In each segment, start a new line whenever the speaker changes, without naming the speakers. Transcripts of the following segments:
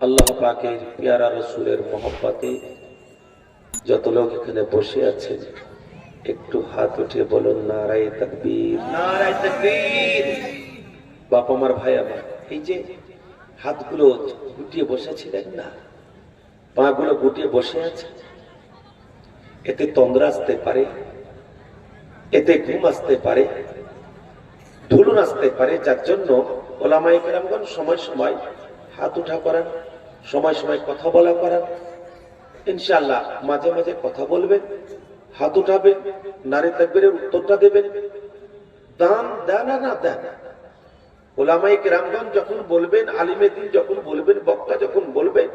আল্লাহ পাকের পেয়ারা রসুলের মহব্বতে যত লোক এখানে বসে আছেন একটু হাত উঠে বলুন নারায়ে তাকবীর,
নারায়ে তাকবীর।
বাপ আমার, ভাই আমার, এই যে হাতগুলো গুটিয়ে বসেছিলেন না, পাগুলো গুটিয়ে বসে আছে, এতে তন্দ্রা আসতে পারে, এতে ঘুম আসতে পারে, ধুলুন আসতে পারে। যার জন্য ওলামায়ে কেরামগণ সময় সময় হাত উঠা করান, সময় সময় কথা বলা করান। ইনশাআল্লাহ মাঝে মাঝে কথা বলবেন, হাত উঠাবেন, নারে তাকবীরের উত্তরটা দেবেন। দান দেন না দেন, ওলামায়ে কেরামগণ যখন বলবেন, আলিমে দ্বীন যখন বলবেন, বক্তা যখন বলবেন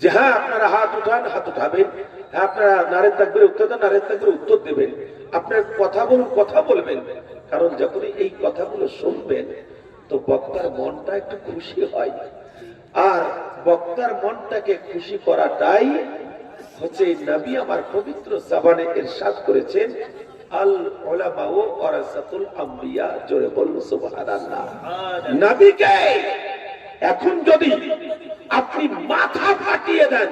যে হ্যাঁ আপনারা হাত উঠান, হাত উঠাবেন, হ্যাঁ আপনারা নারে তাকবীরের উত্তর দেন, নারে তাকবীরের উত্তর দেবেন। আপনার কথা বলুন, কথা বলবেন। কারণ যখন এই কথাগুলো শুনবেন তো বক্তার মনটা একটু খুশি হয়, আর বক্তার মনটাকে খুশি করাটাই হচ্ছে নবী আমার পবিত্র জবানে ইরশাদ করেছেন, আল উলামা ওয়ারাসাতুল আম্বিয়া। জোরে বলুন সুবহানাল্লাহ। নবীকে এখন যদি আপনি মাথা ফাটিয়ে দেন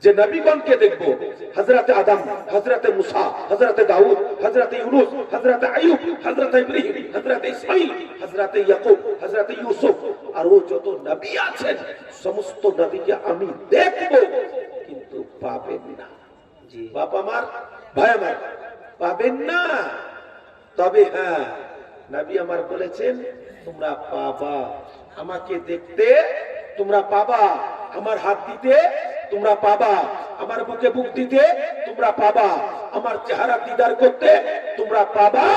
যে নবীগণকে দেখবো, হযরতে আদম, হযরতে মুসা, হযরতে দাউদ, হযরতে ইউনূস, হযরতে আইয়ুব, হযরতে ইব্রাহিম, হযরতে ইসমাঈল, হযরতে ইয়াকুব, হযরতে ইউসুফ, আর ও যত নবী আছেন সমস্ত নবীকে আমি দেখবো, কিন্তু পাবেন না। জি বাপ আমার, ভাই আমার, পাবেন না। তবে হ্যাঁ নবী আমার বলেছেন তোমরা পাবা, আমাকে দেখতে তোমরা পাবা, আমার হাত দিতে তোমরা পাবা, আমার বুকে বুক দিতে তোমরা পাবা, আমার চেহারা দিদার করতে তোমরা পাবা।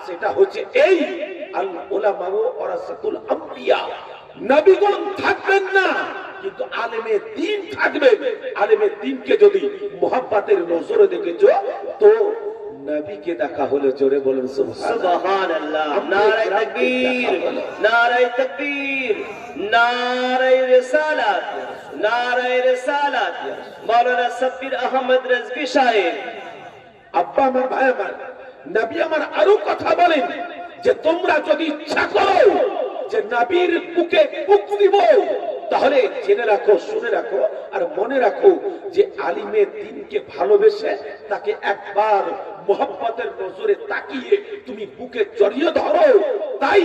সেটা হচ্ছে এই আল উলামা ওয়ারাসাতুল আম্বিয়া। নবীগণ থাকবেন না কিন্তু আলেমে দ্বীন থাকবে। আলেমে দ্বীনকে যদি মুহাব্বতের নজরে দেখেছো তো নবীকে দেখা হলো। জোরে বলুন
সুবহানাল্লাহ। নারায়ে তাকবীর, নারায়ে তাকবীর, নারায়ে রিসালাত, নারায়ে রিসালাত। মাওলানা সাব্বির আহমদ রিজভী সাহেব।
আব্বা আমার, ভাই আমার, নবী আমার আরো কথা বলেন যে তোমরা যদি ইচ্ছা করো যে নবীর বুকে বুক দিব, তাহলে জেনে রাখো, শুনে রাখো, আর মনে রাখো যে আলিমে দ্বীনকে ভালোবেসে তাকে একবার মুহাব্বতের নজরে তাকিয়ে তুমি বুকে জড়িয়ে ধরো, তাই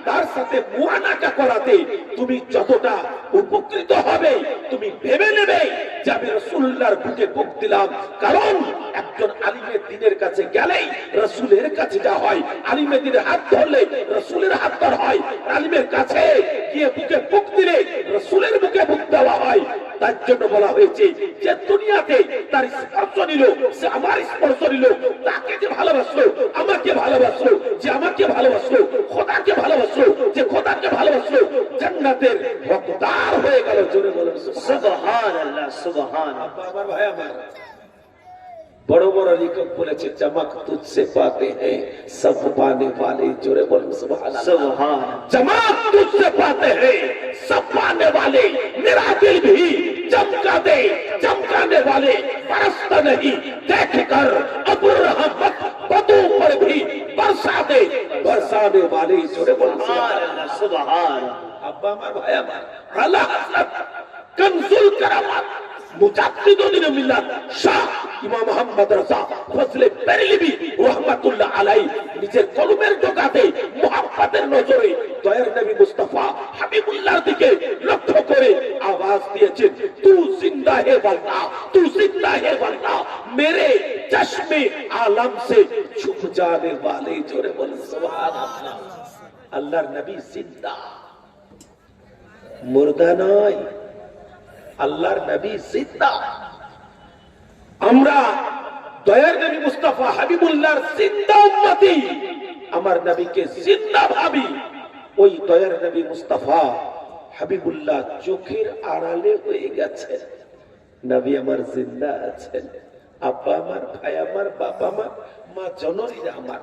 তার সাথে মুআনাকা করাতে তুমি যতটা উপকৃত হবে তুমি ভেবে নেবে যে আমি রাসূলুল্লাহর বুকে বুক দিলাম। কারণ একজন আলিমে দ্বীনের কাছে গেলেই রাসূলের কাছে যা হয়, আলিমে দ্বীনের হাত ধরলে রাসূলের হাত ধরা হয়, আলিমের কাছে গিয়ে বুকে বুক দিলে রাসূলের বুকে বুক দেওয়া হয়। তার জন্য বলা হয়েছে যে দুনিয়াতে তার স্পর্শ নিল, সে আমার স্পর্শ নিল, তাকে যে ভালোবাসলো, আমাকে ভালোবাসলো, যে আমাকে ভালোবাসলো, খোদাকে ভালোবাসলো, যে খোদাকে ভালোবাসলো, জান্নাতের হকদার হয়ে গেল। জোরে বলুন
সুবহানাল্লাহ, সুবহানাল্লাহ।
আমার ভাই আমার, বড় বড় লেখক বলেছে চমক তুঝসে পাতে हैं सब पाने वाले। জোরে বলুন সুবহানাল্লাহ,
সুবহানাল্লাহ।
चमक तुझसे पाते हैं सब पाने वाले, मेरा दिल भी चमका दे, चमकाने वाले बरसता नहीं, देख कर अब्र रहमत बदों पर भी बरसा दे, बरसाने वाले। জোরে বলুন
সুবহানাল্লাহ, সুবহানাল্লাহ।
আব্বা আমার, ভাই আমার, আলা হযরত কনজুল কারামাত মুজাদ্দিদুল মিল্লাত শাহ ইমাম মুহাম্মদ রাজা ফজলে বেরেলভী রাহমাতুল্লাহ আলাইহি নিজের কলমের ডগাতে মুহাব্বতের নজরে দয়ার নবী মুস্তাফা হাবিবুল্লাহর দিকে লক্ষ্য করে আওয়াজ দিয়েছেন, তু জিন্দা হে ওয়াল্লা, তু জিন্দা হে ওয়াল্লা, মেরে চশমে আলম সে ছুপ जाने वाले। জোরে বলুন সুবহানাল্লাহ। আল্লাহর নবী জিন্দা, মুর্দা নয়। আল্লাহর নবী জিন্দা। আমরা দয়ার নবী মুস্তাফা হাবিবুল্লাহর জিন্দা উম্মতি, আমার নবীকে জিন্দা ভাবি। ওই দয়ার নবী মুস্তাফা হাবিবুল্লাহ চোখের আড়ালে হয়ে গেছেন, নবী আমার জিন্দা আছেন। আব্বা আমার, ভাই আমার, বাবা আমার, মা জননীরা আমার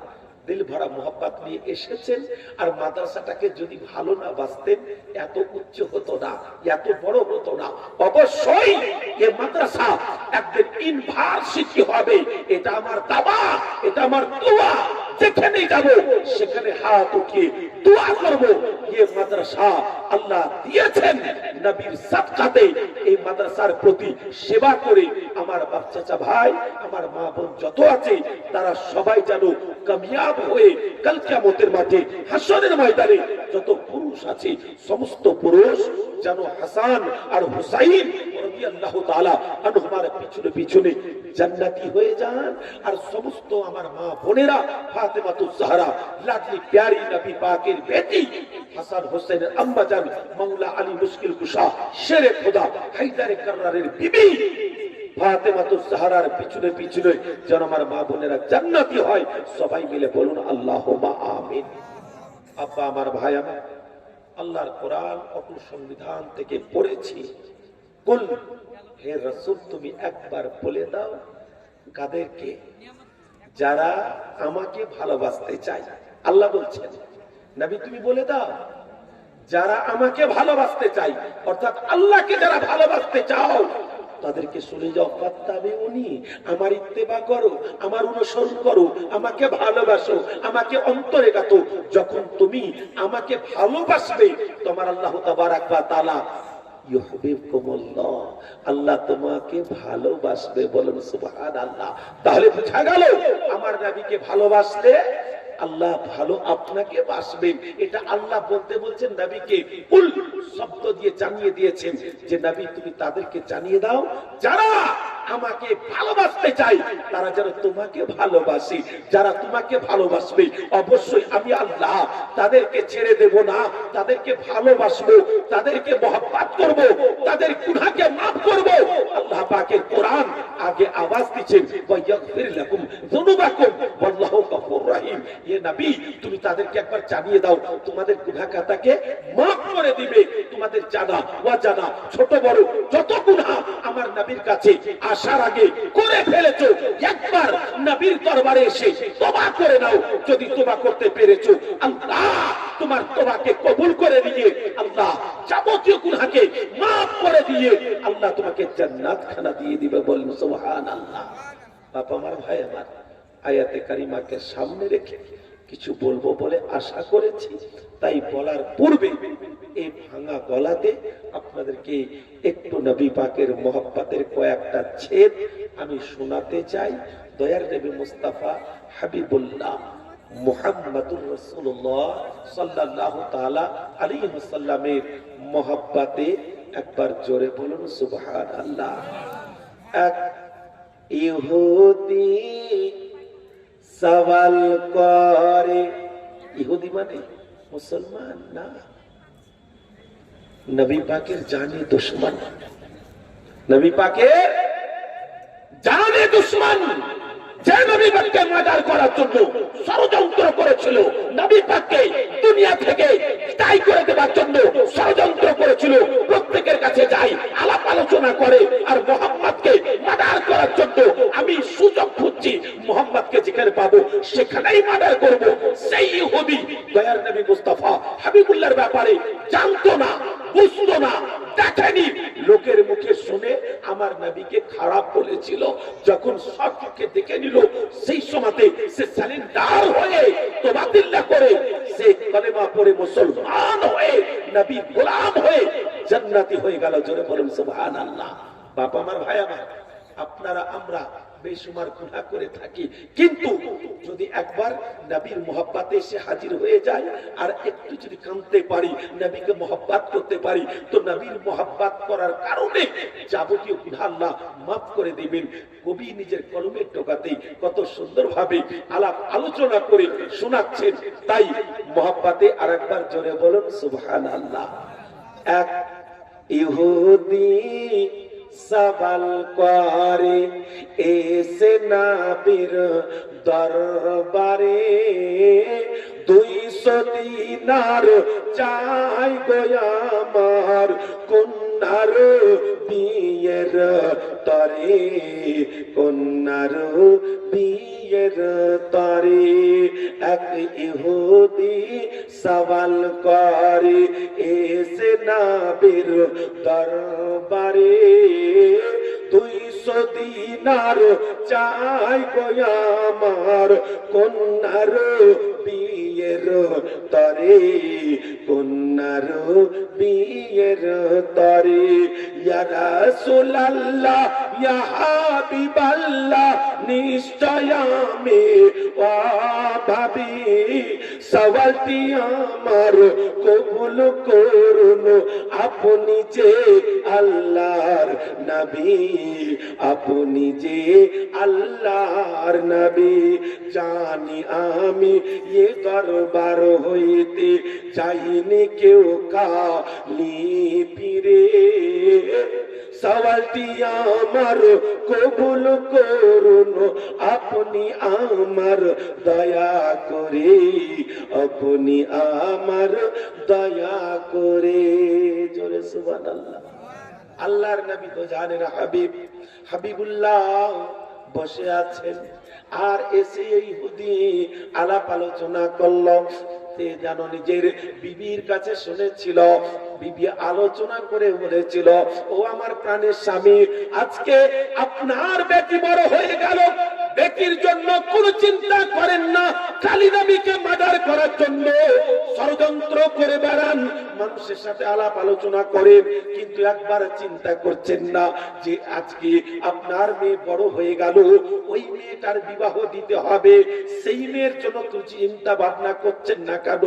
দিল ভরা মোহাব্বত নিয়ে এসেছেন। আর মাদ্রাসাটাকে যদি ভালো না বাসতেন এত উচ্চ হতো না, এত বড় হতো না। অবশ্যই এই মাদ্রাসা একদিন ইউনিভার্সিটি হবে, এটা আমার দাবা, এটা আমার দোয়া। যেখানে যাব সেখানে হাত উঠিয়ে দোয়া করব, এই মাদ্রাসা আল্লাহ দিয়েছেন নবীর সাদকাতে। এই মাদ্রাসার প্রতি সেবা করে আমার বাচ্চা ভাই, আমার মা বোন যত আছে তারা সবাই যেন কামিয়াব হয়ে কাল কিয়ামতের মাঠে হাসরের ময়দানে যত পুরুষ আছে সমস্ত পুরুষ যেন হাসান আর হুসাইন রাদিয়াল্লাহু তাআলা আনহুমার পিছনে পিছনে জান্নাতি হয়ে যান। আর সমস্ত আমার মা বোনেরা ফাতেমাতুজ জাহরা লাডলি প্যারি নবী পাকের বেটি হাসান হোসেনের আম্মা জান মাওলা আলী মুশকিল কুশা শেরে খোদা হায়দারে কাররারের বিবি ফাতেমাতুজ জাহরার পিছনে পিছনে যেন আমার মা বোনেরা জান্নাতি হয়। সবাই মিলে বলুন আল্লাহুম্মা আমিন। আব্বা আমার ভাই আমার, আল্লাহর কোরআন অকুল সংবিধান থেকে পড়েছি, কুল হে রাসূল তুমি একবার বলে দাও কাদেরকে? যারা আমাকে ভালোবাসতে চায়। আল্লাহ বলছেন নবী তুমি বলে দাও যারা আমাকে ভালোবাসতে চাই, অর্থাৎ আল্লাহকে যারা ভালোবাসতে চাও তাদেরকে শুনে যাও, ফাত্তাবিউনি আমার ইত্তেবা করো, আমার অনুসরণ করো, আমাকে ভালোবাসো, আমাকে অন্তরে গাঁথো। যখন তুমি আমাকে ভালোবাসবে তোমার আল্লাহ তাবারাক ওয়া তাআলা ইউহিব্বুকুমুল্লাহ, আল্লাহ তোমাকে ভালোবাসবে। বলুন সুবহানাল্লাহ। তাহলে বুঝা গেল আমার নবীকে ভালোবাসলে আল্লাহ ভালো আপনাকে বাসবেন। এটা আল্লাহ বলতে বলছেন নবীকে কুল শব্দ দিয়ে জানিয়ে দিয়েছেন যে নবী তুমি তাদেরকে জানিয়ে দাও যারা আমাকে ভালোবাসতে চাই তারা যেন তোমাকে ভালোবাসে। যারা তোমাকে ভালোবাসবে অবশ্যই আমি আল্লাহ তাদেরকে ছেড়ে দেব না, তাদেরকে ভালোবাসবো, তাদেরকে মহব্বত করব, তাদের গুনাহকে মাফ করব। আল্লাহ পাকের কোরআন আগে আওয়াজ দিচ্ছেন ওয়ায়াগফির লাকুম যুনুবাকুম ওয়াল্লাহু গফুর রহিম। হে নবী তুমি তাদেরকে একবার জানিয়ে দাও তোমাদের গুনাহ খাতাকে মাফ করে দিবে। তোমাদের জানা অজানা ছোট বড় যত গুনাহ আমার নবীর কাছে আসার আগে করে ফেলেছো, একবার নবীর দরবারে এসে তওবা করে নাও। যদি তওবা করতে পেরেছো আল্লাহ তোমার তওবাকে কবুল করে নিয়ে আল্লাহ যাবতীয় গুনাহকে মাফ করে দিয়ে আল্লাহ তোমাকে জান্নাত খানা দিয়ে দিবে। বলুন সুবহানাল্লাহ। বাবা আমার ভাই আমার, আয়াতে কারিমাকে সামনে রেখে কিছু বলবো বলে আশা করেছি, তাই বলার পূর্বে এই ভাঙা গলাতে আপনাদেরকে একটু নবী পাকের মহব্বতের কয়েকটা ছেদ আমি শোনাতে চাই। দয়ার নবী মুস্তাফা হাবিবুল্লাহ মুহাম্মাদুর রাসূলুল্লাহ সাল্লাল্লাহু তাআলা আলাইহি ওয়াসাল্লামের মহব্বতে একবার জোরে বলুন সুবহানাল্লাহ। এক ইহুদি সওয়াল করে, ইহুদি মানে মুসলমান না, নবী পাকের জানে দুশ্মন, নবী পাকের জানে দুশ্মন, যে নবী পাককে মার্ডার করার জন্য ষড়যন্ত্র করেছিল, নবী পাককে দুনিয়া থেকে বিদায় করে দেওয়ার জন্য ষড়যন্ত্র করেছিল। প্রত্যেকের কাছে যাই আলাপ আলোচনা করে আর মুহাম্মদকে মার্ডার করার জন্য আমি সুযোগ খুঁজছি, মুহাম্মদকে যেখানে পাবো সেখানেই মার্ডার করব। সেই ইহুদি দয়ার নবী মুস্তাফা হাবিবুল্লাহর ব্যাপারে জানতো না, বুঝতো না, দেখেনি, লোকের মুখে শুনে আমার নবীকে খারাপ বলেছিল। যখন সবকে দেখে নিল সেই সময়তে সে সালিন্ডার হয়ে তওবা করে সে কলেমা পড়ে মুসলমান হয়ে নবী গোলাম হয়ে জান্নাতি হয়ে গেল। জোরে বলুন সুবহানাল্লাহ। বাবা আমার ভাই আমার, আপনারা আমরা বেশুমার গুনাহ করে থাকি, কিন্তু যদি একবার নবীর মহব্বতে এসে হাজির হয়ে যায় আর একটু যদি কাঁদতে পারি, নবীকে মহব্বত করতে পারি, তো নবীর মহব্বত করার কারণে যাবতীয় গুনাহ আল্লাহ মাফ করে দিবেন। কবি নিজের কলমের টোকাতেই কত সুন্দরভাবে আলাপ আলোচনা করে শোনাচ্ছেন। তাই মহব্বতে আরেকবার জোরে বলুন সুবহানাল্লাহ। এক ইহুদি সওয়াল করে এসে নবীর দরবারে, 200 দিনার চাই গো আমার কন্যার বিয়ের তরে, কন্যার বিয়ের তরে। এক ইহুদি সওয়াল করে এসে নবীর দরবারে, 200 দিনার চাই গো আমার কন্যার বিয়ের তরে, কন্যার বিয়ের তরে। ইয়া রাসূলুল্লাহ ইয়া হাবিবাল্লাহ নিশ্চয় আমি ভাবি সওয়ালটি আমার কবুল করুন। আপনি যে আল্লাহর নবী, আপনি যে আল্লাহর নবী। জানি আমি এ দরবার হইতে চাইনি কেউ কালি ফিরে, সওয়ালটি আমার কবুল করুন আপনি আমার দয়া করে, আপনি আমার দয়া করে। জোরে সুবহানাল্লাহ। আল্লাহর নবী তো জানেন হাবিব, হাবিবুল্লাহ বসে আছেন আর এসে ইহুদি আলাপ আলোচনা করল। যেন নিজের বিবির কাছে শুনেছিল, বিবি আলোচনা করে বলেছিল, ও আমার প্রাণের স্বামী, আজকে আপনার বেটি বড় হয়ে গেল, বেটির জন্য কোন চিন্তা করেন না, খালি নবীকে মার্ডার করার জন্য ষড়যন্ত্র করে বেড়ান, মানুষের সাথে আলাপ আলোচনা করেন, কিন্তু একবার চিন্তা করছেন না যে আজকে আপনার মেয়ে বড় হয়ে গেল, ওই মেয়েটার বিবাহ দিতে হবে, সেই মেয়ের জন্য তো চিন্তা ভাবনা করছেন না কেন?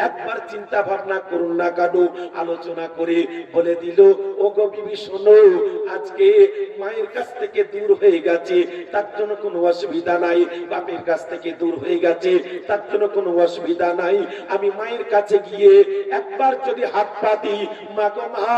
একবার চিন্তা ভাবনা করুন না কেন? আলোচনা করে বলে দিল, ও গো বিবি শোনো, আজকে মায়ের কাছ থেকে দূর হয়ে গেছে, তার জন্য কোনো অসুবিধা নাই, বাপের কাছ থেকে দূর হয়ে গেছে, তার জন্য কোনো অসুবিধা নাই। আমি মায়ের কাছে গিয়ে একবার যদি হাত পা দিই, মা গো মা,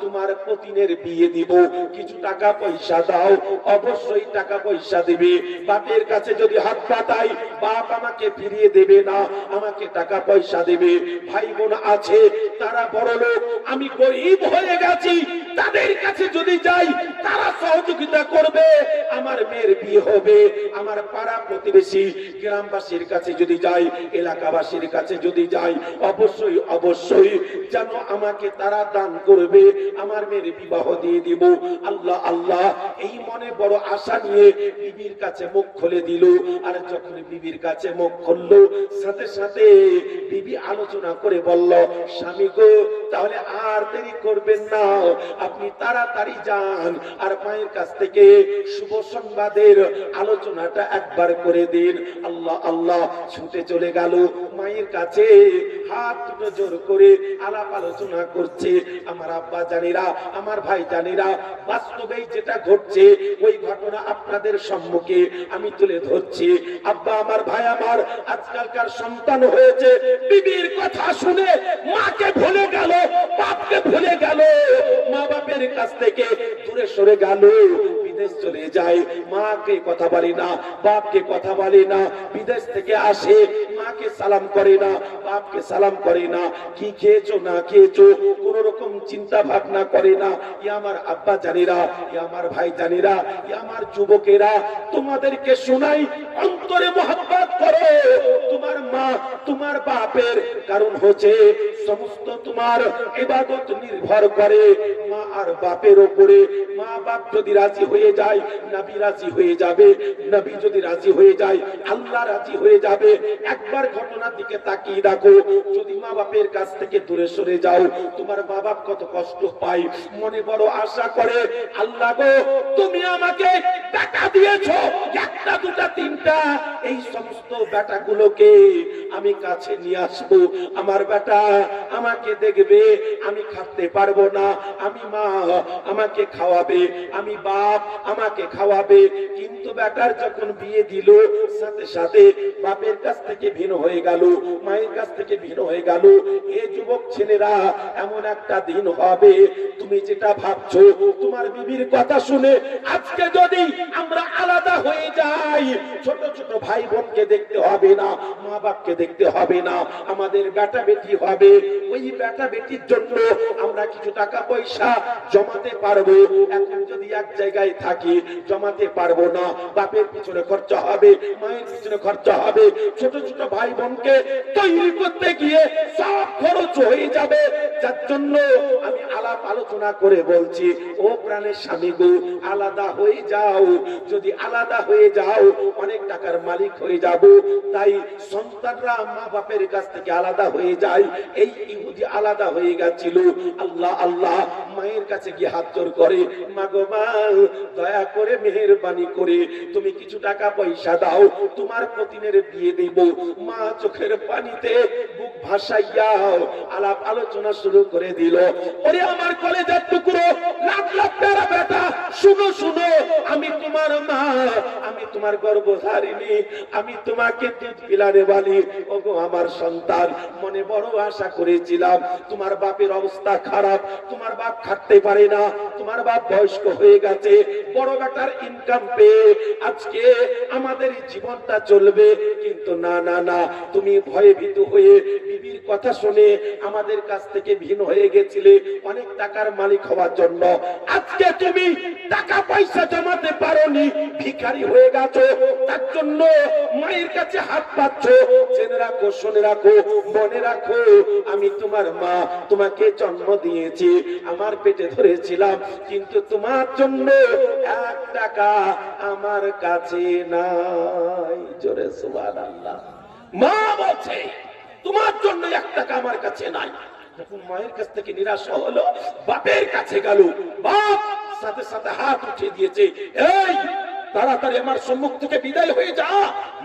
তোমার পতিনের বিয়ে দিব, কিছু টাকা পয়সা দাও, অবশ্যই টাকা পয়সা দিবে। বাপের কাছে যদি হাত পাতাই, বাপ আমাকে ফিরিয়ে দেবে না, আমাকে টাকা পয়সা দেবে। ভাই বোন আছে, তারা বড় লোক, আমি গরিব হয়ে গেছি, তাদের কাছে যদি যাই তারা সহযোগিতা করবে, আমার মেয়ের বিয়ে হবে। আমার পাড়া প্রতিবেশী গ্রামবাসীর কাছে যদি যাই, এলাকাবাসীর কাছে যদি যাই, অবশ্যই অবশ্যই যেন আমাকে তারা দান করবে, আমার মেয়ের বিবাহ দিয়ে দিব। আল্লাহ আল্লাহ, এই মনে বড় আশা নিয়ে বিবির কাছে মুখ খুলে দিল। আর যখন বিবির কাছে মুখ খুললো, সাথে সাথে বিবি আলোচনা করে বলল, স্বামী গো, তাহলে আর দেরি করবেন না, আপনি তাড়াতাড়ি যান আর মায়ের কাছ থেকে শুভ সংবাদের আলোচনাটা একবার করে দিন। আল্লাহ আল্লাহ, ছুটে চলে গেল মায়ের কাছে, হাত দুটো জোর করে আলাপ আলোচনা করছে। আমার আব্বা জানেরা, আমার ভাই জানেরা, বাস্তবেই যেটা ঘটছে ওই ঘটনা আপনাদের সম্মুখে আমি তুলে ধরছি। আব্বা আমার, ভাই আমার, আজকালকার সন্তান হয়েছে, বিবির কথা শুনে মাকে ভুলে গেল, বাপকে ভুলে গেল, মা বাপের কাছ থেকে দূরে সরে গেল, বিদেশ চলে যায়, মাকে কথা বলে না, বাপকে কথা বলে না, বিদেশ থেকে আসে, মাকে সালাম করে না, বাপকে সালাম করে না, কি খেয়েছো না খেয়েছো কোন রকম চিন্তা ভাবনা করে না। ই আমার আব্বা জানেরা, ই আমার ভাই জানেরা, ই আমার যুবকেরা, তোমাদেরকে শোনাই, অন্তরে মোহাব্বত করো তোমার মা তোমার বাপের, কারণ হচ্ছে সমস্ত তোমার ইবাদত নির্ভর করে মা আর বাপের উপরে। মা বাপ যদি রাজি হয়ে যায়, নবী রাজি হয়ে যাবে, নবী যদি রাজি হয়ে যায়, আল্লাহ রাজি হয়ে যাবে। একবার ঘটনার দিকে তাকিয়ে দেখো, যদি মা বাপের কাছ থেকে দূরে সরে যাও, তোমার মা বাপ কত কষ্ট পায়, মনে বড় আশা করে, আল্লাহ গো, তুমি আমাকে টাকা দিয়েছো, একটা দুটা তিনটা, এই সমস্ত বেটাগুলোকে আমি কাছে নিয়ে আসবো, আমার বেটা আমাকে দেখবে, আমি খাতে পারবো না, আমি মা আমাকে খাওয়াবে, আমি বাপ আমাকে খাওয়াবে। কিন্তু বেটার যখন বিয়ে দিল, সাথে সাথে বাপের কাছ থেকে ভিন্ন হয়ে গেল, মায়ের কাছ থেকে ভিন্ন হয়ে গেল। এই যুবক ছেলেরা, এমন একটা দিন হবে, তুমি যেটা ভাবছো তোমার বিবির কথা শুনে আজকে যদি আমরা আলাদা হয়ে যাই, ছোট ছোট ভাই বোনকে দেখতে হবে না, মা বাপকে দেখতে হবে না, আমাদের বেটা বেটি হবে। ওই বেটা বেটির জন্য আমরা কিছু টাকা পয়সা জমাতে পারবো, এখন যদি এক জায়গায় থাকি জমাতে পারবো না, বাপের পিছনে খরচা হবে, মায়ের পিছনে খরচা হবে, ছোট ছোট ভাই বোনকে তৈরি করতে গিয়ে সব খরচ হয়ে যাবে। যার জন্য আমি আলাপ আলোচনা করে বলছি, ও প্রাণের স্বামী গো, আলাদা হয়ে যাও। যদি আলাদা হয়ে যাও অনেক টাকার মালিক হয়ে যাব। তাই সন্তানরা মা বাপের কাছ থেকে আলাদা হয়ে যায়। এই ইহুদি আলাদা হয়ে গেছিল। আল্লাহ আল্লাহ মায়ের কাছে গিয়ে হাত জোড় করে, মা গো মা, দয়া করে মেহেরবানি করে তুমি কিছু টাকা পয়সা দাও, তোমার প্রতিনের বিয়ে দেব। মা চোখের পানিতে বুক ভাসাইয়া আলাপ আলোচনা শুরু করে দিল। ওরে আমার কলেজের টুকরো, লাখ লাখ টাকা বেটা, শুনো শুনো, আমি তোমার মা, আমি তোমার গর্ভধারিণী, আমি তোমাকে দুধ পিলানে বালি। ওগো আমার সন্তান, মনে বড় আশা করেছিলাম, তোমার বাপের অবস্থা খারাপ, তোমার বাপ খাটতে পারে না, তোমার বাপ বয়স্ক হয়ে গেছে, বড় বেটার ইনকাম পেয়ে আজকে আমাদের জীবনটা চলবে। কিন্তু না না না, তুমি ভয়ে ভীত হয়ে বিবির কথা শুনে আমাদের কাছ থেকে ভিন্ন হয়ে গেছিলে অনেক টাকার মালিক হওয়ার জন্য। আজকে তুমি টাকা পয়সা জমাতে পারোনি, ভিখারি হয়ে গেছো, তার জন্য মায়ের কাছে হাত পাচ্ছ। জেনে রাখো, শুনে রাখো, মনে রাখো, আমি তোমার মা, তোমাকে জন্ম দিয়েছি, আমার পেটে ধরেছিলাম, কিন্তু তোমার জন্য এক টাকা আমার কাছে নাই। জোরে সুবহানাল্লাহ। মা বলছে তোমার জন্য এক টাকা আমার কাছে নাই। যখন মায়ের কাছ থেকে নিরাশ হলো, বাপের কাছে গেল, বাপ সাথে সাথে হাত উঠিয়ে দিয়েছে, এই তাড়াতাড়ি আমার সম্মুখ থেকে বিদায় হয়ে যা,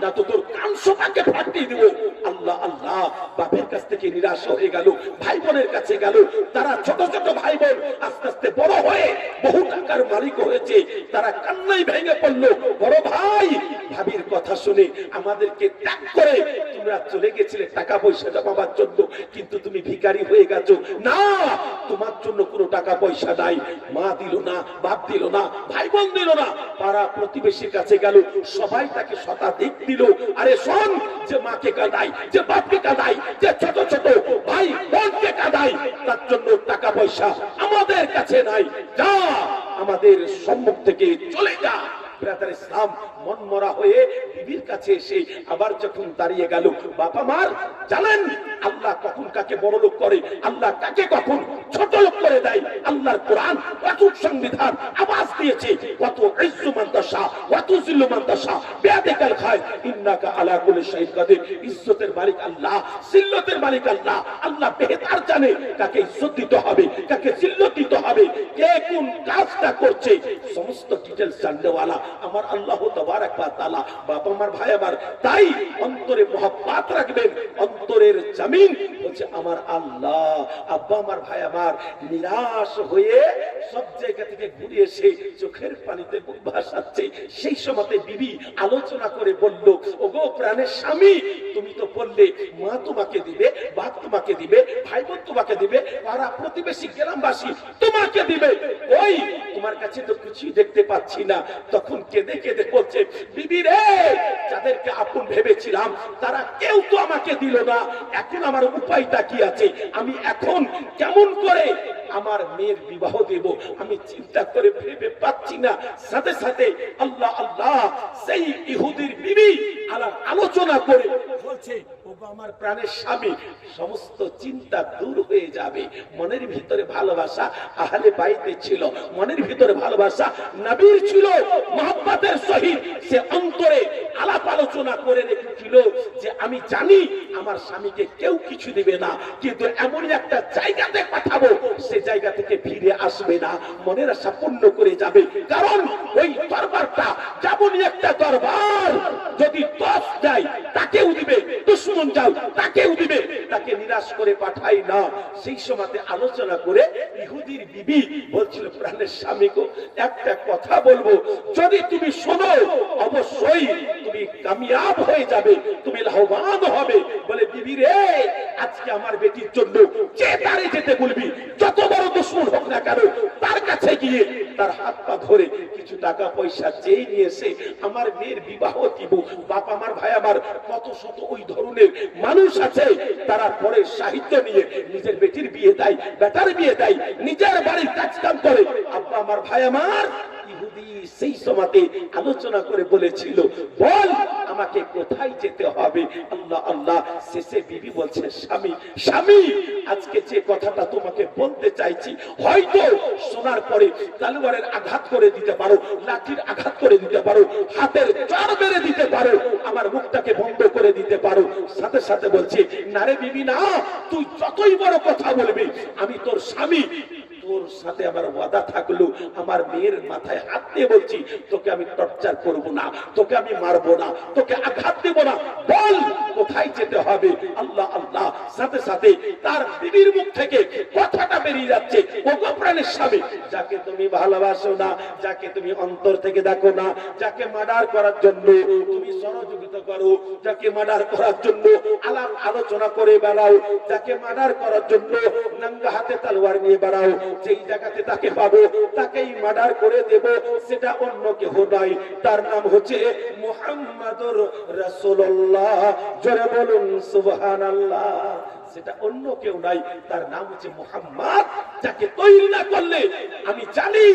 না তো তোর কান সোপাকে ফাটিয়ে দিব। আল্লাহ আল্লাহ, বাপের কাছ থেকে নিরাশ হয়ে গেল, ভাই বোনের কাছে গেল। তারা ছোট ছোট ভাই বোন আস্তে আস্তে বড় হয়ে বহু টাকার মালিক হয়েছে। তারা কান্নাই ভেঙে পড়লো, বড় ভাই ভাবির কথা শুনে আমাদেরকে ত্যাগ করে তোমরা চলে গেছিলে টাকা পয়সা জমাবার জন্য, কিন্তু তুমি ভিখারি হয়ে গেছো। না, তোমার জন্য কোনো টাকা পয়সা নাই। মা দিল না, বাপ দিল না, ভাই বোন দিল না, পাড়া প্রতিবেশীর কাছে গেল, সবাই তাকে শতাধিক দিল। আরে শোন, যে মাকে কাঁদাই, যে বাপকে কাঁদাই, যে ছোট ছোট ভাই বোনকে কাঁদাই, তার জন্য টাকা পয়সা আমাদের কাছে নাই, যা আমাদের সম্মুখ থেকে চলে যা। ব্রাদার ইসলাম মন মরা হয়ে বিবির কাছে এসে আবার যখন দাঁড়িয়ে গেল, বাবা মার জানেন আল্লাহ কখন কাকে বড় লোক করে, আল্লাহ কাকে কখন ছোট লোক করে দেয়। আল্লাহর কোরআন অটুট সংবিধান আওয়াজ দিয়েছে, কত ইজ্জু মান তাশা ওয়া তুযিল্লু মান তাশা বিয়াদিকাল খায়র ইন্নাকা আলা কুল্লি শাইইন কাদির। ইজ্জতের মালিক আল্লাহ, জিল্লতের মালিক আল্লাহ। আল্লাহ বেহতার জানে কাকে ইজ্জত দিতে হবে, কাকে জিল্লত দিতে হবে, কে কোন কাজটা করছে, সমস্ত ডিটেইলস জাননেওয়ালা আমার আল্লাহ তাবারক ওয়া তাআলা। বাবা আমার, ভাই আমার, তাই অন্তরে মহব্বত রাখবেন, অন্তরের জমিন হচ্ছে আমার আল্লাহ। আব্বা আমার, ভাই আমার নিরাশ হয়ে সব জায়গা থেকে ঘুরে এসে চোখের পানিতে বুক ভাসাচ্ছে। সেই সময়তে বিবি আলোচনা করে বলল, ওগো প্রাণের স্বামী, তুমি তো বললে মা তোমাকে দিবে, বাপ তোমাকে দিবে, ভাই বোন তোমাকে দিবে, পাড়া প্রতিবেশী গ্রামবাসী তোমাকে দিবে, ওই তোমার কাছে তো কিছুই দেখতে পাচ্ছি না। তখন কেঁদে কেঁদে বলছে, বিবি রে, যাদেরকে আপন ভেবেছিলাম তারা কেউ তো আমাকে দিল না, এখন আমার উপায়টা কি আছে? আমি এখন কেমন করে আমার মেয়ের বিবাহ দেব আমি চিন্তা করে ভেবে পাচ্ছি না। সাথে সাথে আল্লাহ আল্লাহ, সেই ইহুদির বিবি আলোচনা করে বলছে, ওগো আমার প্রাণের স্বামী, সমস্ত চিন্তা দূর হয়ে যাবে। মনের ভিতরে ভালোবাসা আহলে বাইতে ছিল, মনের ভিতরে ভালোবাসা নবীর ছিল, মহব্বতের সহিত সে অন্তরে আলাপ আলোচনা করে রেখেছিল যে আমি জানি আমার স্বামীকে কেউ কিছু দিবে না, কিন্তু এমনই একটা জায়গাতে পাঠাবো সে জায়গা থেকে ফিরে আসবে না, মনের আশা পূর্ণ করে যাবে। কারণ ওই দরবারটা যেমনই একটা দরবার, যদি 10 যায় তাকেও দিবে, দুশমন যাও তাকেও দিবে, তাকে নিরাশ করে পাঠাই না। সেই সময়তে আলোচনা করে ইহুদির বিবি বলছিল, প্রাণের স্বামী গো, একটা কথা বলবো, যদি তুমি শোনো অবশ্যই তুমি কামিয়াব হয়ে যাবে, তুমি লাভবান হবে। বলে, বিবি রে, আজকে আমার বেটির জন্য যে তারে যেতে বলবি, যত বড় দুশমন হোক না কেন, তার কাছে গিয়ে তার হাত পা ধরে কিছু টাকা পয়সা চেয়ে নিয়ে এসে আমার মেয়ের বিবাহ দিব। বাপ আমার, ভাই আমার, কত শত ওই ধরনের মানুষ আছে, তারা পরে সাহিত্য নিয়ে নিজের বেটির বিয়ে দেয়, বেটার বিয়ে দেয়, নিজের বাড়ির কাজ কাম করে। আব্বা আমার, ভাই আমার, ইহুদি সেই সময়তে আলোচনা করে বলেছিল, বল আমাকে কোথায় যেতে হবে। আল্লাহ আল্লাহ, শেষে বিবি বলছে, স্বামী স্বামী, আজকে যে কথাটা তোমাকে বলতে চাইছি, হয়তো শোনার পরে তলোয়ারের আঘাত করে দিতে পারো, লাঠির আঘাত করে দিতে পারো, হাতের চড় মেরে দিতে পারো, আমার মুখটাকে বন্ধ করে দিতে পারো। সাথে সাথে বলছে, না রে বিবি না, তুই যতই বড় কথা বলবি, আমি তোর স্বামী, তোর সাথে আমার ওয়াদা থাকলো, আমার মেয়ের মাথায় হাত দিয়ে বলছি, তোকে আমি টর্চার করব না, তোকে আমি মারবো না, তোকে আঘাত দেব না, বল কোথায় যেতে হবে। আল্লাহ আল্লাহ, সাথে সাথে তার বিবির মুখ থেকে কথাটা বেরিয়ে যাচ্ছে, ও গো প্রাণের স্বামী, যাকে তুমি ভালোবাসো না, যাকে তুমি অন্তর থেকে দেখো না, যাকে মার্ডার করার জন্য তুমি সহযোগিতা করো, যাকে মার্ডার করার জন্য আলাপ আলোচনা করে বেড়াও, যাকে মার্ডার করার জন্য নাঙ্গা হাতে তলোয়ার নিয়ে বেড়াও, যেই জায়গাতে তাকে পাবো তাকেই মার্ডার করে দেব, সেটা অন্য কেউ নয়, তার নাম হচ্ছে মুহাম্মাদুর রাসূলুল্লাহ। জোরে বলুন সুবহানাল্লাহ। সেটা অন্য কেউ নাই, তার নাম হচ্ছে মুহাম্মদ, যাকে তৈরি না করলে আমি জানি,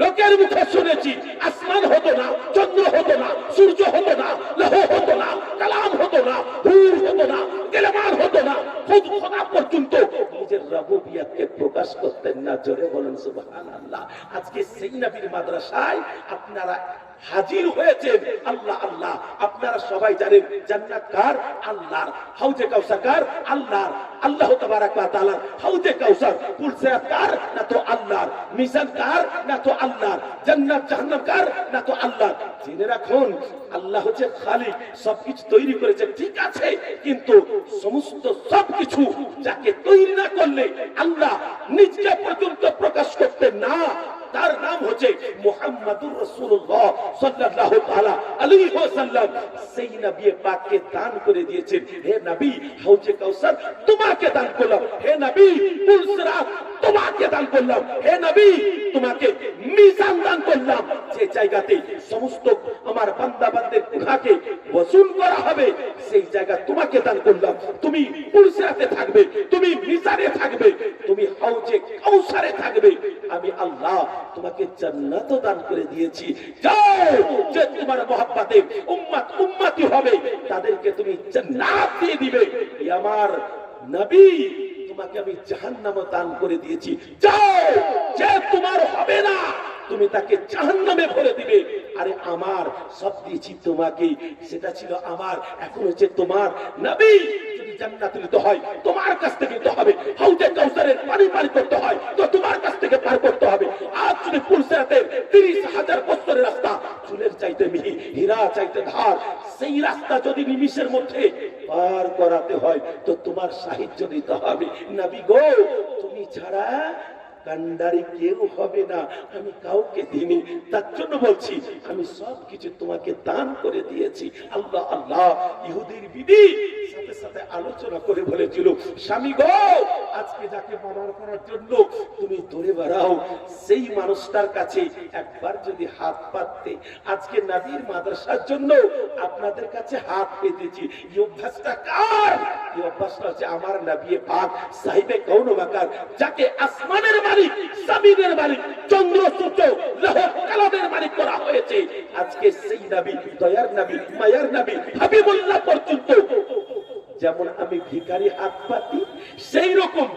লোকের মুখে শুনেছি, আসমান হতো না, চন্দ্র হতো না, সূর্য হতো না, লৌহ হতো না, কালাম হতো না, হুর হতো না, গেলেমান হতো না, খুদ খোদা পর্যন্ত নিজের রুবুবিয়তকে প্রকাশ করতেন না। জোরে বলেন সুবহানাল্লাহ। আজকে সেই নবীর মাদ্রাসায় আপনারা হাজির হয়েছেন। আল্লাহ আল্লাহ, আপনারা সবাই জানেন জান্নাত কার? আল্লাহর। হাউজে কাউসার কার? আল্লাহর। আল্লাহ তাবারাক ওয়া তাআলা হাউজে কাউসার, পুল সিরাত কার? না তো আল্লাহর। মিজান কার? না তো আল্লাহর। জান্নাত জাহান্নাম কার? না তো আল্লাহর। জেনে রাখুন, আল্লাহ হচ্ছে খালিক, সবকিছু তৈরি করেছে, ঠিক আছে, কিন্তু সমস্ত সবকিছু যাকে তৈরি না করলে আল্লাহ নিজকে পর্যন্ত প্রকাশ করতেন না, তার নাম হচ্ছে মুহাম্মাদুর রাসূলুল্লাহ সাল্লাল্লাহু তাআলা আলাইহি ওয়াসাল্লাম। সেই নবী পাককে দান করে দিয়েছেন, হে নবী হাউজে কাউসার তোমাকে দান করলাম, হে নবী পুল সিরাত তোমাকে দান করলাম, হে নবী তোমাকে মিজান দান করলাম, যে জায়গাতে সমস্ত আমার বান্দা বান্দাদের গুনাহকে ওজন করা হবে, সেই জায়গা তোমাকে দান করলাম। তুমি পুল সিরাতে থাকবে, তুমি মিজানে থাকবে, তুমি হাউজে কাউসারে থাকবে। আমি আল্লাহ তোমাকে জান্নাতও দান করে দিয়েছি। যাও, যে তোমার মহব্বতে উম্মত উম্মতি হবে, তাদেরকে তুমি জান্নাত দিয়ে দিবে। আমার নবী তোমাকে আমি জাহান্নামও দান করে দিয়েছি। যাও, যে তোমার হবে না, তুমি তাকে জাহান্নামে ভরে দিবে। আরে আমার সব দিয়েছি তোমাকে, সেটা ছিল আমার, এখন হচ্ছে তোমার। নবী যদি জান্নাত নিতে হয় তোমার কাছ থেকে নিতে হবে, হাউজে কাউসারের পানি পার করতে হয় তো তোমার কাছ থেকে পার করতে হবে। আজ যদি পুল সিরাতের 30,000 বছরের রাস্তা, চুলের চাইতে মিহি, হীরা চাইতে ধার, সেই রাস্তা যদি নিমিষের মধ্যে পার করাতে হয় তো তোমার সাহায্য নিতে হবে। নবী গো, তুমি ছাড়া কান্ডারি কেউ হবে না, আমি কাউকে দিইনি, তার জন্য বলছি আমি সবকিছু তোমাকে দান করে দিয়েছি। আল্লাহ আল্লাহ। ইহুদির বিবি সাথে সাথে আলোচনা করে বলেছিল, স্বামী গো, আজকে যাকে মার্ডার করার জন্য তুমি দৌড়ে বেড়াও, সেই মানুষটার কাছে একবার যদি হাত পাততে, আজকে নবীর মাদ্রাসার জন্য আপনাদের কাছে হাত পেতেছি। এই অভ্যাসটা কার? এই অভ্যাসটা হচ্ছে আমার নবী পাক সাহিবে কওন মাকার, যাকে আসমানের মালিক, জমিনের মালিক, চন্দ্র সূর্য লৌহ কালামের মালিক করা হয়েছে। আজকে সেই নবী, দয়ার নবী, মায়ার নবী, হাবিবুল্লাহ পর্যন্ত যেমন আমি ভিখারি হাত পাতি, সেই রকম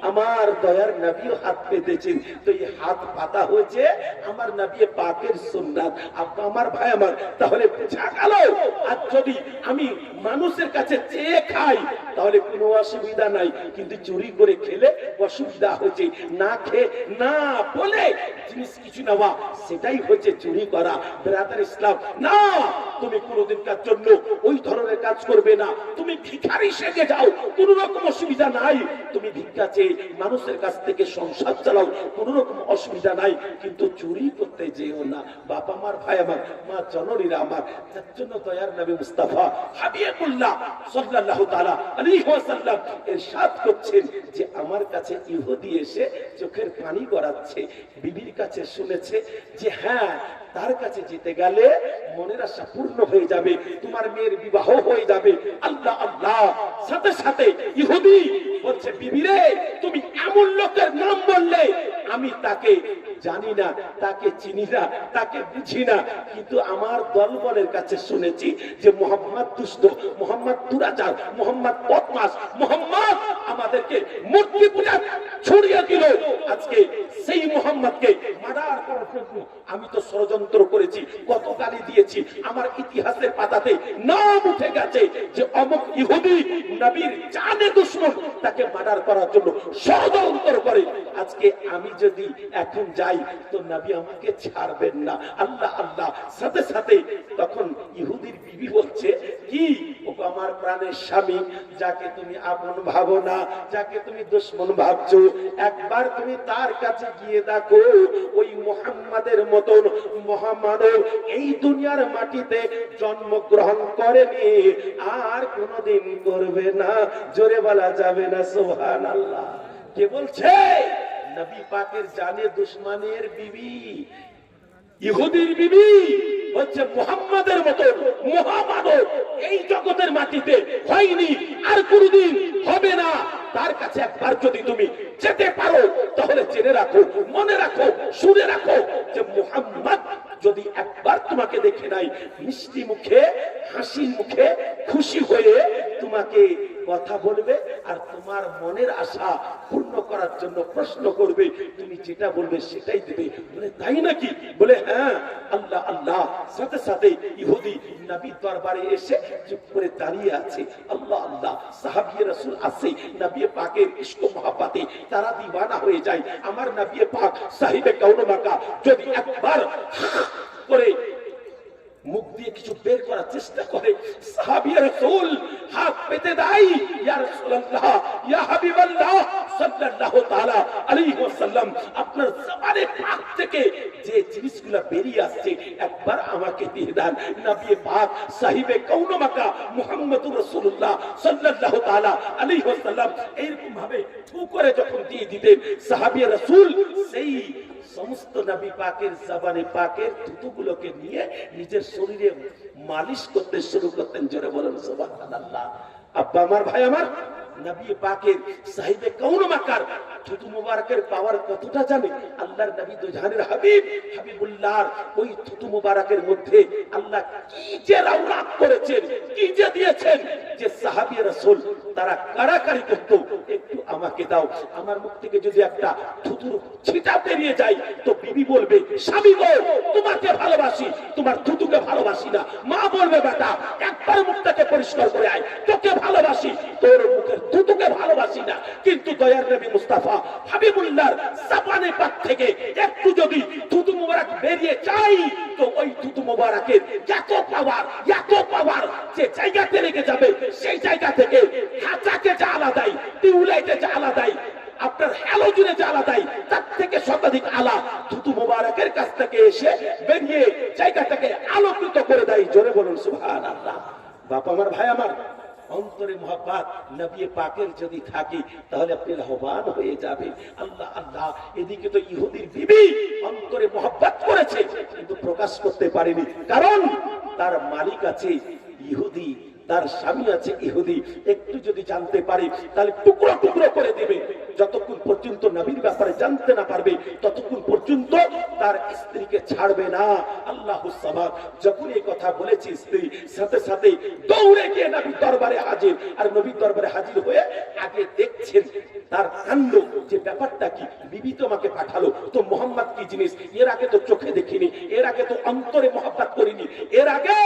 আমার দয়ার নবীও হাত পেতেছেন। তো এই হাত পাতা হয়েছে আমার নবী পাকের সুন্নাত। আপা আমার, ভাই আমার, তাহলে বোঝা গেল, আর যদি আমি মানুষের কাছে চেয়ে খাই তাহলে কোনো অসুবিধা নাই, কিন্তু চুরি করে খেলে অসুবিধা হচ্ছে। না খেয়ে না বলে জিনিস কিছু নেওয়া, সেটাই হচ্ছে চুরি করা। ব্রাদার ইসলাম, না, তুমি কোনোদিনকার জন্য ওই ধরনের কাজ করবে না। তুমি ভিখারি সেজে যাও, কোনো রকম অসুবিধা নাই। তুমি ভিক্ষা চেয়ে মানুষের কাছ থেকে সংসার চালাও, কোন রকম অসুবিধা নাই, কিন্তু চুরি করতে যেও না। বাবা আমার, ভাই আমার, মা জননীরা আমার, তার জন্য দয়ার নবী মুস্তাফা হাবিবুল্লাহ সাল্লাল্লাহু তাআলা আলাইহি ওয়াসাল্লাম ইরশাদ করছেন যে আমার কাছে ইহুদি এসে চোখের পানি গড়াচ্ছে, বিবির কাছে শুনেছে যে হ্যাঁ তার কাছে যেতে গেলে মনের আশা পূর্ণ হয়ে যাবে, তোমার মেয়ের বিবাহ হয়ে যাবে। আল্লাহ আল্লাহ, সাথে সাথে ইহুদি বলছে বিবি রে, তুমি এমন লোকের নাম বললে আমি তাকে জানি না, তাকে চিনি না, তাকে বুঝি না, কিন্তু আমার দলবলের কাছে শুনেছি যে মোহাম্মদ দুষ্ট, মোহাম্মদ দুরাচার, মোহাম্মদ বদমাশ, মোহাম্মদ আমাদেরকে মূর্তি পূজা ছড়িয়ে দিল। আজকে সেই মোহাম্মদকে মার্ডার করার জন্য আমি তো ষড়যন্ত্র করেছি, কত গালি দিয়েছি, আমার ইতিহাসের পাতাতে নাম উঠে গেছে যে অমুক ইহুদি নবীর জানে দুশমন, তাকে মার্ডার করার জন্য ষড়যন্ত্র করে। আজকে আমি যদি এখন যাই তো নবী আমাকে ছাড়বেন না। আল্লাহ আল্লাহ, সাথে সাথে তখন ইহুদির বিবি বলছে কি, ও আমার প্রাণের স্বামী, যাকে তুমি আপন ভাবো না, যাকে তুমি দুশমন ভাবছো, একবার তুমি তার কাছে গিয়ে দেখো ওই মুহাম্মাদের মতন মহামানব এই দুনিয়ার মাটিতে জন্মগ্রহণ করেনি, আর কোনোদিন করবে না। জোরে বলা যাবে না সুবহানাল্লাহ। কে বলছে? নবী পাকের জানে দুশমনের বিবি, ইহুদির বিবি হচ্ছে মুহাম্মাদের মতো মহামানব এই জগতের মাটিতে হয়নি, আর কোনদিন হবে না। তার কাছে একবার যদি তুমি যেতে পারো তাহলে জেনে রাখো, মনে রাখো, শুনে রাখো যে মুহাম্মদ যদি একবার তোমাকে দেখে নাই, মিষ্টি মুখে, হাসি মুখে, খুশি হয়ে তোমাকে কথা বলবে আর তোমার মনের আশা পূর্ণ করার জন্য প্রশ্ন করবে, তুমি যেটা বলবে সেটাই দেবে। বলে তাই নাকি? বলে হ্যাঁ। আল্লাহ আল্লাহ, সাথে সাথে ইহুদি নবীর দরবারে এসে চুপ করে দাঁড়িয়ে আছে। আল্লাহ আল্লাহ, সাহাবী রাসূল আছে নবী পাকের ইশক মহব্বতে তারা দিওয়ানা হয়ে যায়। আমার নবী পাক সাহিবে কাউন মাকা যদি একবার করে মুখ দিয়ে কিছু বের করার চেষ্টা করে, সাহাবী রাসূল হাত পেতে দেয়, ইয়া রাসূলুল্লাহ, ইয়া হাবিবাল্লাহ সাল্লাল্লাহু তাআলা আলাইহি ওয়াসাল্লাম, আপনার জবানে পাক থেকে যে জিনিসগুলো বেরিয়ে আসছে একবার আমাকে দিয়ে দেন। নবী পাক সাহিবে কাউন মাকা মুহাম্মদুর রাসূলুল্লাহ সাল্লাল্লাহু তাআলা আলাইহি ওয়াসাল্লাম এরকম ভাবে ফু করে যখন দিয়ে দিতেন, সাহাবী রাসূল সেই সমস্ত নবী পাকের জবানে পাকের থুতুগুলোকে নিয়ে নিজের শরীরে মালিশ করতে শুরু করতেন। জোরে বলেন সুবহানাল্লাহ। আব্বা আমার, ভাই আমার, নবী পাকের সাহিবে কাউন মাকার থুতু মুবারকের পাওয়ার কতটা জানে? আল্লাহর নবী দু জাহানের হাবিব, হাবিবুল্লাহর ওই থুতু মুবারকের মধ্যে আল্লাহ কি যে রওনাক করেছেন, কি যে দিয়েছেন, যে সাহাবী রাসূল তারা কাড়াকাড়ি করত, একটু আমাকে দাও, আমার মুখ থেকে যদি একটা থুতুর ছিটা বেরিয়ে যায় তো বিবি বলবে স্বামী গো তোমাকে ভালোবাসি, তোমার থুতুকে ভালোবাসি না। মা বলবে বেটা একবার মুখটাকে পরিষ্কার করে আয়, তোকে ভালোবাসি, তোর মুখের থুতুকে ভালোবাসি না। কিন্তু দয়ার নবী মুস্তাফা হাবিবুল্লাহর জবানে পাক থেকে একটু যদি থুতু মুবারক বেরিয়ে যায় তো ওই থুতু মুবারকের এত পাওয়ার যে জায়গাতে লেগে যাবে সেই জায়গা থেকে হাঁচাকে যা আলাদাই, টিউলাইটে যা আলাদাই, আপনার হ্যালোজেনে যা আলাদাই, তার থেকে শতাধিক আলা থুতু মুবারকের কাছ থেকে এসে বেরিয়ে জায়গাটাকে আলোকিত করে দেয়। জোরে বলুন সুবহানাল্লাহ। বাবা আমার, ভাই আমার, অন্তরে মহব্বত নবী পাকের যদি থাকে তাহলে আপনি লাভবান হয়ে যাবেন। আল্লাহ আল্লাহ, এদিকে তো ইহুদির বিবি অন্তরে মহব্বত করেছে কিন্তু প্রকাশ করতে পারেনি, কারণ তার মালিক আছে ইহুদি, তার স্বামী আছে ইহুদি। একটু যদি জানতে পারে তাহলে টুকরো টুকরো করে দেবে। যতক্ষণ পর্যন্ত নবীর ব্যাপারে জানতে না পারবে ততক্ষণ পর্যন্ত তার স্ত্রীকে ছাড়বে না। আল্লাহু সামাদ। যখন এই কথা বলেছি স্ত্রী সাথে সাথে দৌড়ে গিয়ে নবীর দরবারে হাজির, আর নবীর দরবারে হাজির হয়ে আগে দেখছেন তার কাণ্ড, যে ব্যাপারটা কি। বিবি তো আমাকে পাঠালো, তো মোহাম্মদ কি জিনিস এর আগে তো চোখে দেখিনি, এর আগে তো অন্তরে মহব্বত করিনি, এর আগে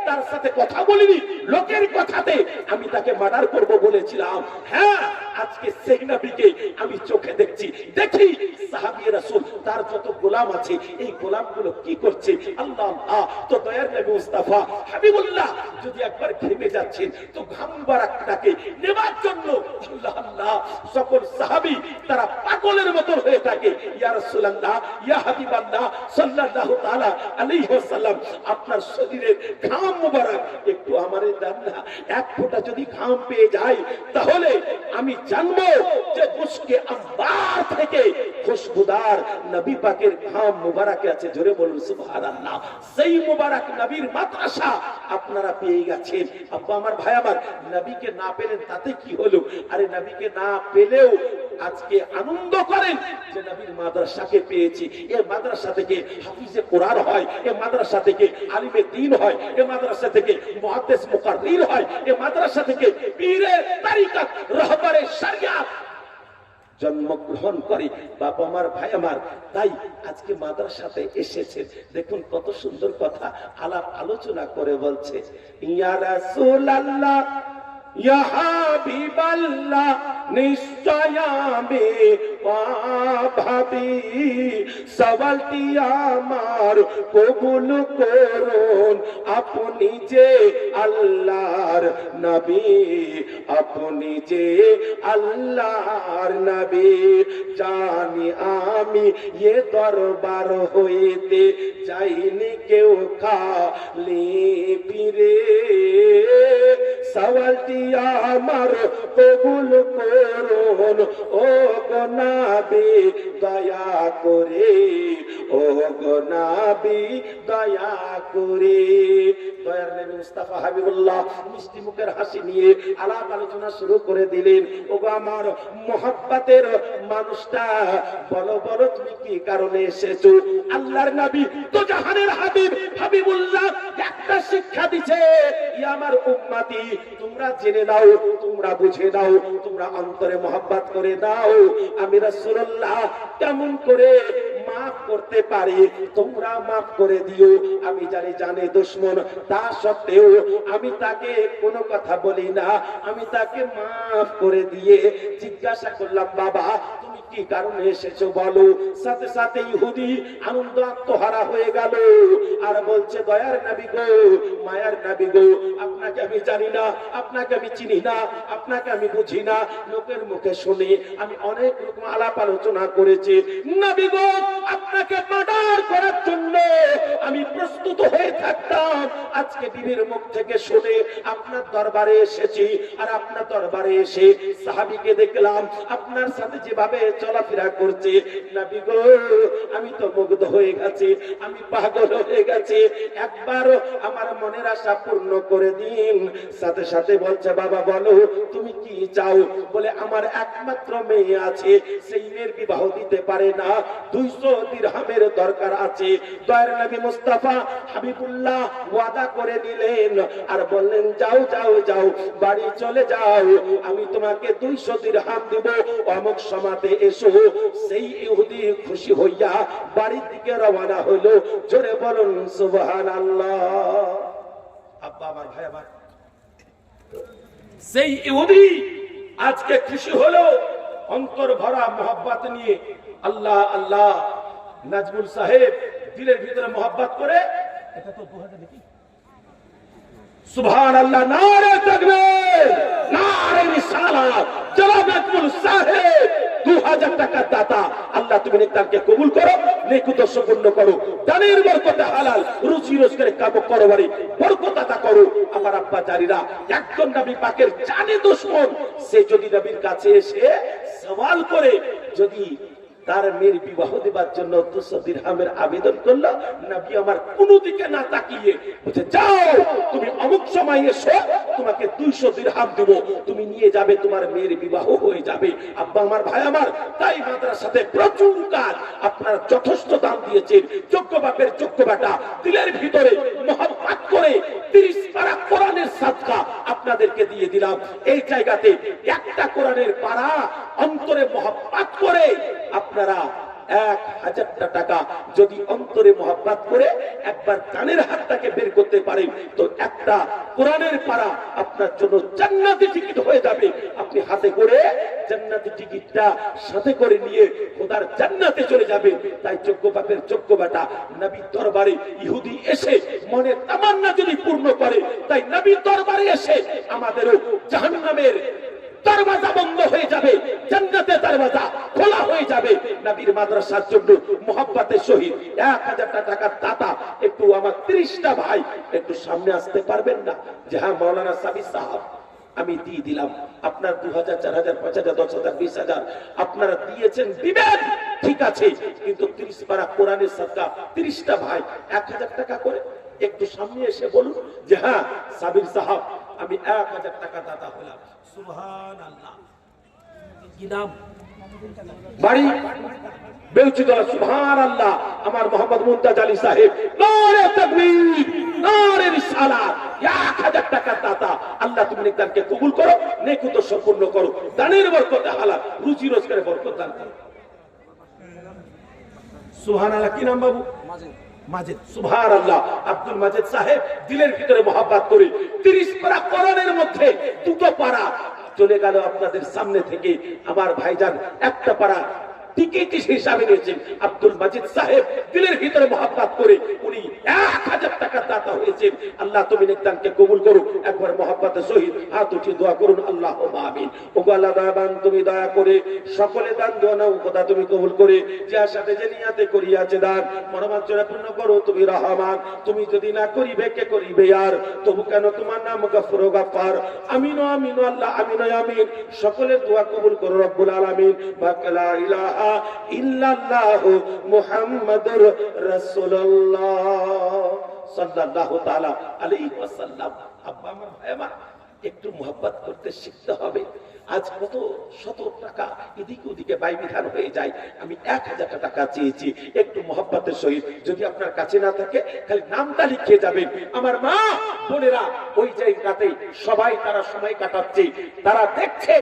তার সাথে কথা বলিনি, লোকের কথাতে আমি তাকে মার্ডার করব বলেছিলাম। হ্যাঁ, আজকে সেই নবীকে আমি চোখে দেখছি। দেখি সাহাবী রাসূল তার যত গোলাম আছে এই গোলামগুলো কি করছে আল্লাহ আল্লাহ। তো দয়ার নবী মুস্তাফা হাবিবুল্লাহ যদি একবার ঘেমে যাচ্ছেন তো ঘাম মুবারকটাকে নেবার জন্য আল্লাহ আল্লাহ সকল সাহাবী তারা পাগলের মতো হয়ে থাকে। ইয়া রাসূলুল্লাহ ইয়া হাবিবাল্লাহ সাল্লাল্লাহু তাআলা আলাইহি ওয়াসাল্লাম আপনার শরীরের ঘাম মুবারক একটু আমারে দেন না। এক ফোঁটা যদি ঘাম পেয়ে যায় তাহলে আমি জানবো যে মুশকে আম্বার থেকে খুশবুদার নবী পাকের ঘাম মুবারক আছে। জোরে বলুন সুবহানাল্লাহ। সেই মুবারক নবীর মাদ্রাসা আপনারা পেয়ে গেছেন। আব্বা আমার ভাই আমার, নবীকে না পেলেন তাতে কি হলো? আরে নবীকে না পেলেও আজকে আনন্দ করেন যে নবীর মাদ্রাসাকে পেয়েছি। এই মাদ্রাসা থেকে হাফিজে কোরআন হয়, এই মাদ্রাসা থেকে আলিমে দ্বীন হয়, এই মাদ্রাসা থেকে মুহাদ্দিস মুকাররির হয়, এই মাদ্রাসা থেকে পীরে তরিকত রাহবারে শরিয়াত জন্মগ্রহণ করে। বাবা আমার ভাই আমার, তাই আজকে মাদ্রাসাতে এসেছেন। দেখুন কত সুন্দর কথা আলাপ আলোচনা করে বলছে, ইয়া রাসূলুল্লাহ ইয়া হাবিবাল্লাহ নিশ্চয় আমি ভাবি সওয়ালটি আমার কবুল করুন। আপনি যে আল্লাহর নবী, আপনি যে আল্লাহর নবী, জানি আমি এ দরবার হইতে যাইনি কেউ খালি ফিরে। সওয়ালটি আমার কবুল করুন ও গো নবী দয়া করে, ও গো নবী দয়া করে। দয়ার নবী মুস্তাফা হাবিবুল্লাহ মিষ্টি মুখের হাসি নিয়ে আলাপ আলোচনা শুরু করে দিলেন। ও গো আমার মোহাব্বতের মানুষটা, বলো বলো তুমি কি কারণে এসেছো? আল্লাহর নবী তো জাহানের হাবিব হাবিবুল্লাহ একটা শিক্ষা দিছে, ইয়া আমার উম্মতি তোমরা জেনে নাও, তোমরা বুঝে নাও, তোমরা অন্তরে মোহাব্বত করে দাও। আমি রাসূলুল্লাহ কেমন করে মাফ করতে পারি, তোমরা মাফ করে দিও। আমি জানি জানে দুশমন, তা সত্ত্বেও আমি তাকে কোনো কথা বলি না, আমি তাকে মাফ করে দিয়ে জিজ্ঞাসা করলাম, বাবা তুমি কি কারণে এসেছো বলো। সাথে সাথে ইহুদি আনন্দ আত্মহারা হয়ে গেল আর বলছে, দয়ার নবী গো, মায়ার নবী গো, আপনাকে আমি জানি না, আপনাকে আমি চিনি না, আপনাকে আমি বুঝি না, লোকের মুখে শুনি আমি অনেক রকম আলাপ আলোচনা করেছি। নবী গো, আপনাকে মার্ডার করার জন্য আমি প্রস্তুত হয়ে থাকতাম, আজকে বিবির মুখ থেকে শুনে আপনার দরবারে এসেছি। আর আপনার দরবারে এসে সাহাবীকে দেখলাম আপনার সাথে যেভাবে চলাফেরা করছে, নবী গো আমি তো মুগ্ধ হয়ে গেছি, আমি পাগল হয়ে গেছি, একবার আমার মনের আশা পূর্ণ করে দিন। সাথে সাথে বলছে, বাবা বলো তুমি কি চাও? বলে আমার একমাত্র মেয়ে আছে, সেই মেয়ের বিবাহ দিতে পারে না, 200 দিরহামের দরকার আছে। দয়ার নবী মুস্তাফা হাবিবুল্লাহ ওয়াদা করে নিলেন আর বললেন, যাও যাও যাও, বাড়ি চলে যাও, আমি তোমাকে 200 দিরহাম দিব, অমুক সমাতে এসো। সেই ইহুদি খুশি হইয়া বাড়ির দিকে রওনা হলো। জোরে বলুন সুবহানাল্লাহ। আব্বা আমার ভাই আমার, সেই ইহুদি আজকে খুশি হলো, অন্তর ভরা মোহাব্বত নিয়ে। আল্লাহ আল্লাহ, নাজমুল সাহেব দিলের ভিতরে মোহাব্বত করে, এটা তো 2000 নাকি? সুবহানাল্লাহ, নারে তাকবীর, নারে রিসালাত। জনাব নাজমুল সাহেব 2000 টাকা দাতা, আল্লাহ তুমি নেকদানকে কবুল করো, নেক উদ্দেশ্য পূর্ণ করো, দানের বরকতে হালাল রুজি রোজগারে কাম করো, বাড়ি বরকত আতা করো। আমার আব্বা জারিরা একজন নবী পাকের জানে দুশমন, সে যদি নবীর কাছে এসে সওয়াল করে যদি তার মেয়ের বিবাহ দেবার জন্য 200 দিরহামের আবেদন করলো, নবী আমার কোন দিকে না তাকিয়ে বলছে, যাও তুমি অমুক সময় এসো, তোমাকে 200 দিরহাম দেব, তুমি নিয়ে যাবে, তোমার মেয়ের বিবাহ হয়ে যাবে। আব্বা আমার ভাই আমার, তাই মাদ্রাসাতে প্রচুর কাজ, আপনারা যথেষ্ট দান দিয়েছেন। যোগ্য বাপের যোগ্য বেটা দিলের ভিতরে মোহাব্বত করে 30 পারা কোরআনের সাদকা আপনাদেরকে দিয়ে দিলাম। এই জায়গাতে একটা কোরআনের পারা অন্তরে মোহাব্বত করে আপনারা 1000টা টাকা যদি অন্তরে মহব্বত করে একবার কানের হাতটাকে বের করতে পারে, তো একটা কোরআনের পারা আপনার জন্য জান্নাতি টিকিট হয়ে যাবে। আপনি হাতে করে জান্নাতি টিকিটটা সাথে করে নিয়ে খোদার জান্নাতে চলে যাবে। তাই যোগ্য বাপের যোগ্য বেটা নবীর দরবারে ইহুদি এসে মনের তামান্না যদি পূর্ণ করে, তাই নবীর দরবারে এসে আমাদেরও জাহান্নামের দরওয়াজা বন্ধ হয়ে যাবে, জান্নাতের দরওয়াজা খোলা হয়ে যাবে। নবীর মাদ্রাসার জন্য মোহাব্বতের সহিত 1000টা টাকার দাতা একটু আমার 30টা ভাই একটু সামনে আসতে পারবেন না? যে হ্যাঁ মাওলানা সাবির সাহেব আমি দিয়ে দিলাম, আপনার 2000, 4000, 5000, 10,000, 20,000 আপনারা দিয়েছেন, দিবেন, ঠিক আছে, কিন্তু 30 পারা কোরআনের সাদকা 30টা ভাই 1000 টাকা করে একটু সামনে এসে বলুন যে হ্যাঁ সাবির সাহেব আমি 1000 টাকা দাতা হলাম। সুবহানাল্লাহ। কি নাম? বাড়ি বেলচুতলা। সুবহানাল্লাহ। আমার মোহাম্মদ মুমতাজ আলী সাহেব, নারে তাকবীর, নারে রিসালাত, 1000 টাকার দাতা। আল্লাহ তুমি নেকদানকে কবুল করো, নেকুত সম্পূর্ণ করো, দানের বরকতে হালাল রুজি রোজগারে বরকত দান করো। সুবহানাল্লাহ। কি নাম বাবু? মাজিদ। সুবহানাল্লাহ। আব্দুল মাজিদ সাহেব দিলের ভিতরে মহব্বত করে 30 পারা কোরআনের মধ্যে 2টো পারা চলে গেল আপনাদের সামনে থেকে। আমার ভাইজান একটা পারা টিকিট হিসাবে নিয়েছেন। আব্দুল মাজিদ সাহেব দিলের ভিতরে মহব্বত করে উনি 1000 টাকার দাতা হয়েছেন। আল্লাহ তুমি নেকদানকে কবুল করো। একবার মহব্বতের সহিত হাত উঠিয়ে দোয়া করুন, আল্লাহুম্মা আমিন। ওগো আল্লাহ দয়াবান তুমি দয়া করে সকলে দান দোয়া নাও, খোদা তুমি কবুল করে যার সাথে যে নিয়াতে করিয়াছে দান মনোবাঞ্ছনা পূর্ণ করো। তুমি রহমান, তুমি যদি না করিবে কে করিবে আর? তবু কেন তোমার নাম গফুর ও গফফার। আমিন আমিন আল্লাহ আমিন আমিন। সকলের দোয়া কবুল করো রব্বুল আলামিন। লা ইলাহা ইল্লাল্লাহু মুহাম্মাদুর রাসূলুল্লাহ সাল্লাল্লাহু তাআলা আলাইহি ওয়াসাল্লাম। আব্বা আমার ভাই আমার একটু মোহাব্বত করতে শিখতে হবে। আজ কত শত টাকা এদিকে ওদিকে বাইবিধান হয়ে যায়। আমি 1000 টাকা চেয়েছি, একটু মোহাব্বতের সহিত যদি আপনার কাছে না থাকে খালি নামটা লিখে যাবেন। আমার মা বোনেরা ওই জায়গাতে সবাই তারা সময় কাটাচ্ছে, তারা দেখছে